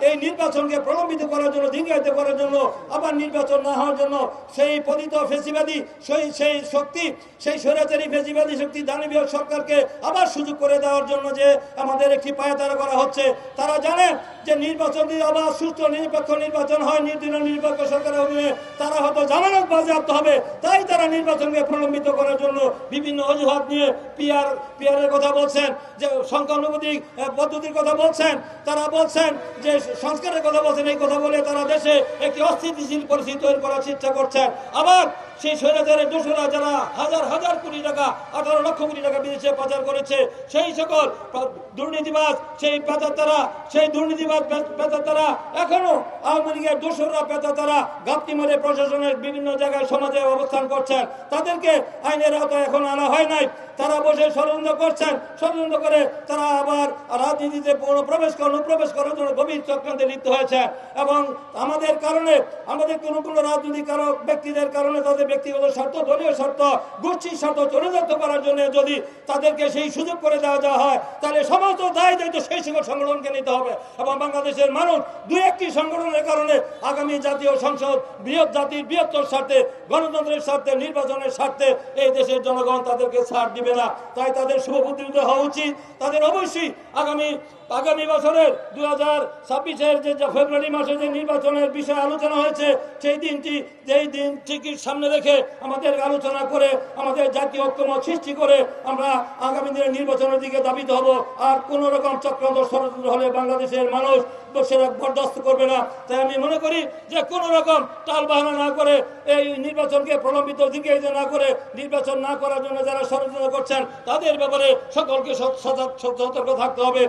এই নির্বাচনকে প্রলম্বিত করার জন্য, দীর্ঘায়িত করার জন্য, আবার নির্বাচন না হওয়ার জন্য সেই পতিত ফেসিবাদী সেই শক্তি, সেই স্বৈরাচারী ফেসিবাদী শক্তি দানবীয় সরকারকে আবার সুযোগ করে দেওয়ার জন্য যে আমাদের একটি পায়তারা করা হচ্ছে। তারা জানে যে নির্বাচন যদি আবার সুষ্ঠু নিরপেক্ষ নির্বাচন হয়, নিরপেক্ষ সরকারের অধীনে, তারা হয়তো জামানত বাজেয়াপ্ত হবে। তাই তারা নির্বাচনকে প্রলম্বিত করার জন্য বিভিন্ন অজুহাত নিয়ে পিয়ারের কথা বলছেন, যে সংখ্যানুপাতিক পদ্ধতির কথা বলছেন, তারা বলছেন যে সংস্কারের কথা বলছেন। এই কথা বলে তারা দেশে একটি অস্থিতিশীল পরিস্থিতি তৈরি করার চেষ্টা করছেন। আবার সেই স্বৈরাচারের দোষরা যারা হাজার হাজার কোটি টাকা, 18 লক্ষ কোটি টাকা বিদেশে পাচার করেছে, সেই সকল দুর্নীতিবাজ, সেই পেতাত্তারা, সেই দুর্নীতিবাজ পেতাত্তারা এখনো আওয়ামী লীগের দোষরা পেতাত্তারা গাপ্তি মারে প্রশাসনের বিভিন্ন জায়গায় সমাজে অবস্থান করছেন। তাদেরকে আইনের আওতায় এখন আনা হয় নাই। তারা বসে ষড়যন্ত্র করছেন। ষড়যন্ত্র করে তারা আবার রাজনীতিতে প্রবেশ করার জন্য গভীর চক্রান্তে লিপ্ত হয়েছে। এবং আমাদের কারণে, আমাদের কোনো রাজনৈতিক ব্যক্তিদের কারণে তাদের ব্যক্তিগত স্বার্থ, দলীয় স্বার্থ, গোষ্ঠীর স্বার্থ চরিতার্থ করার জন্য যদি তাদেরকে সেই সুযোগ করে দেওয়া হয়, তাহলে সমস্ত দায়িত্ব সেই সকল সংগঠনকে নিতে হবে। এবং বাংলাদেশের মানুষ দুই একটি সংগঠনের কারণে আগামী জাতীয় সংসদ, বৃহৎ জাতির বৃহত্তর স্বার্থে, গণতন্ত্রের স্বার্থে, নির্বাচনের স্বার্থে এই দেশের জনগণ তাদেরকে ছাড় দিবে না। তাই তাদের শুভবুদ্ধিত হওয়া উচিত। তাদের অবশ্যই আগামী বছরের 2026-এর যে ফেব্রুয়ারি মাসে যে নির্বাচনের বিষয়ে আলোচনা হয়েছে, সেই দিন ঠিকই সামনে রেখে আমাদের আলোচনা করে, আমাদের জাতীয় ঐক্যমত সৃষ্টি করে আমরা আগামী দিনের নির্বাচনের দিকে ধাবিত হব। আর কোন রকম চক্রান্ত ষড়যন্ত্র হলে বাংলাদেশের মানুষ সেটা বরদাস্ত করবে না। তাই আমি মনে করি যে কোন রকম টাল বাহানা না করে, এই নির্বাচনকে প্রলম্বিত দিকে না করে, নির্বাচন না করার জন্য যারা ষড়যন্ত্র করছেন তাদের ব্যাপারে সকলকে সতর্ক থাকতে হবে।